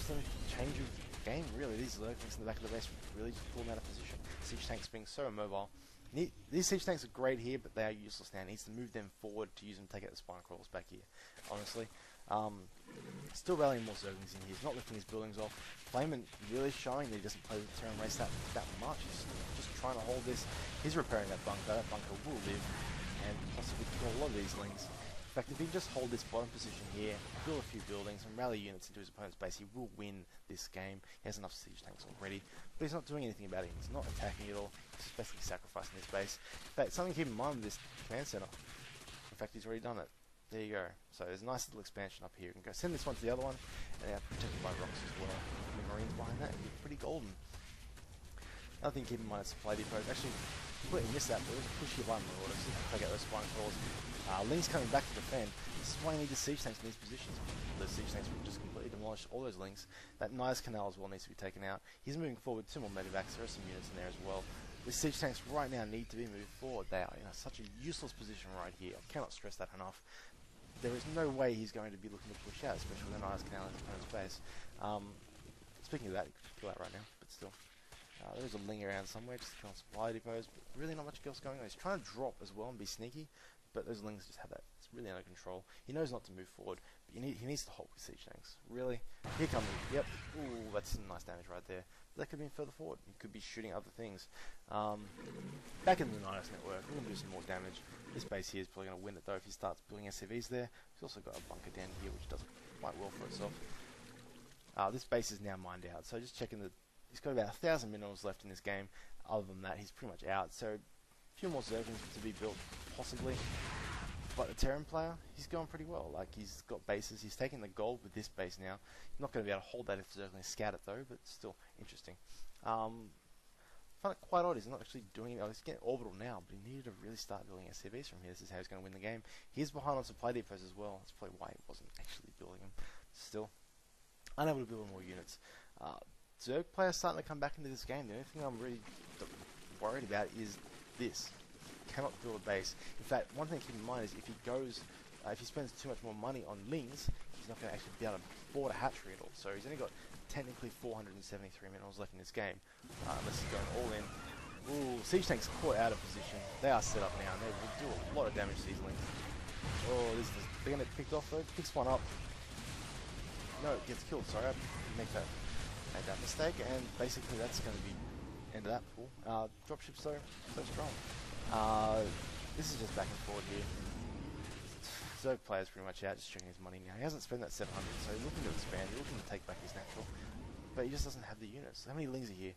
interesting change of game, really. These Zerglings in the back of the base really just pull them out of position. Siege tanks being so immobile. These siege tanks are great here, but they are useless now. He needs to move them forward to use them to take out the spine crawlers back here, honestly. Still rallying more Zerglings in here. He's not lifting his buildings off. Flamin really showing that he doesn't play the Terran race that much. He's just trying to hold this. He's repairing that bunker. That bunker will live, and possibly kill a lot of these lings. In fact, if he can just hold this bottom position here, build a few buildings, and rally units into his opponent's base, he will win this game. He has enough siege tanks already, but he's not doing anything about it. He's not attacking at all. He's just basically sacrificing his base. In fact, something to keep in mind with this command center. In fact, he's already done it. There you go. So there's a nice little expansion up here. You can go send this one to the other one, and they're protected by rocks as well. The marines behind that, you're pretty golden. Another thing to keep in mind is supply depots. Actually, completely missed that, but there was a push here by Marauders to take out those spine crawlers. Lings coming back to defend. This is why you need the siege tanks in these positions. The siege tanks will just completely demolish all those lings. That Nice Canal as well needs to be taken out. He's moving forward 2 more medevacs. There are some units in there as well. The siege tanks right now need to be moved forward. They are in such a useless position right here. I cannot stress that enough. There is no way he's going to be looking to push out, especially with the Nice Canal in his opponent's base. Speaking of that, you could kill that right now, but still. There is a ling around somewhere, just to kill supply depots, but really not much else going on. He's trying to drop as well and be sneaky, but those lings just have that. It's really under control. He knows not to move forward, but he needs to hold with siege tanks. Really? Here come he. Yep. Ooh, that's some nice damage right there. But that could have been further forward. He could be shooting other things. Back in the Nidus network, we're going to do some more damage. This base here is probably going to win it though if he starts building SCVs there. He's also got a bunker down here which does quite well for itself. This base is now mined out, so just checking that he's got about 1,000 minerals left in this game. Other than that, he's pretty much out. So a few more Zerglings to be built, possibly. But the Terran player, he's going pretty well. Like, he's got bases. He's taking the gold with this base now. He's not going to be able to hold that if Zerglings scout it though, but still interesting. I find it quite odd. He's not actually doing it. He's getting orbital now, but he needed to really start building SCVs from here. This is how he's going to win the game. He's behind on supply depots as well. That's probably why he wasn't actually building them. Still, unable to build more units. Zerg players starting to come back into this game. The only thing I'm really worried about is this. He cannot build a base. In fact, one thing to keep in mind is if he goes, if he spends too much more money on lings, he's not going to actually be able to afford a hatchery at all. So he's only got technically 473 minerals left in this game, unless he's going all in. Ooh, siege tanks caught out of position. They are set up now, and they will do a lot of damage to these lings. Oh, they're going to get picked off though. Picks one up. No, it gets killed. Sorry, I made that mistake, and basically that's going to be end of that pool. Dropships though, so strong. This is just back and forward here. Zerg player's pretty much out, just checking his money now. He hasn't spent that 700, so he's looking to expand, he's looking to take back his natural, but he just doesn't have the units. How many lings are here?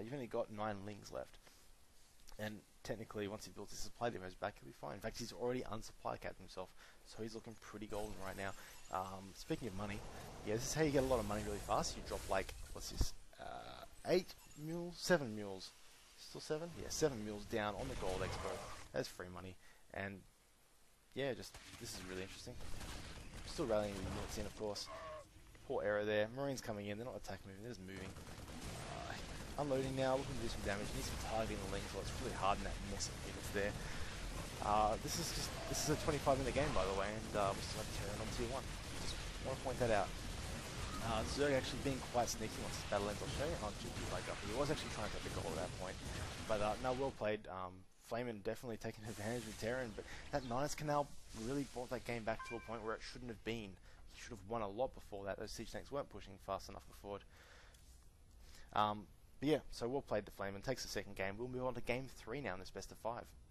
You've only got 9 lings left, and technically once he builds his supply depots back, he'll be fine. In fact, he's already unsupply capped himself, so he's looking pretty golden right now. Speaking of money, yeah, this is how you get a lot of money really fast. You drop like, what's this, 8 mules? 7 mules. Still 7? Yeah, 7 mules down on the gold expo. That's free money, and yeah, just this is really interesting. Still rallying the units in, of course. Poor error there. Marines coming in, they're not attack moving, they're just moving. Unloading now, looking to do some damage. Needs some targeting the lings, well it's really hard in that mess of units there. This is a 25-minute game by the way, and we still have Terran on tier 1. Just want to point that out. Zerg actually being quite sneaky once this battle ends. I'll show you on GP by Guppy. He was actually trying to take the goal at that point. But no, well played. Flamin definitely taking advantage with Terran, but that Nice Canal really brought that game back to a point where it shouldn't have been. He should have won a lot before that. Those siege tanks weren't pushing fast enough forward. But yeah, so well played the Flamin. Takes the second game. We'll move on to game 3 now in this best of 5.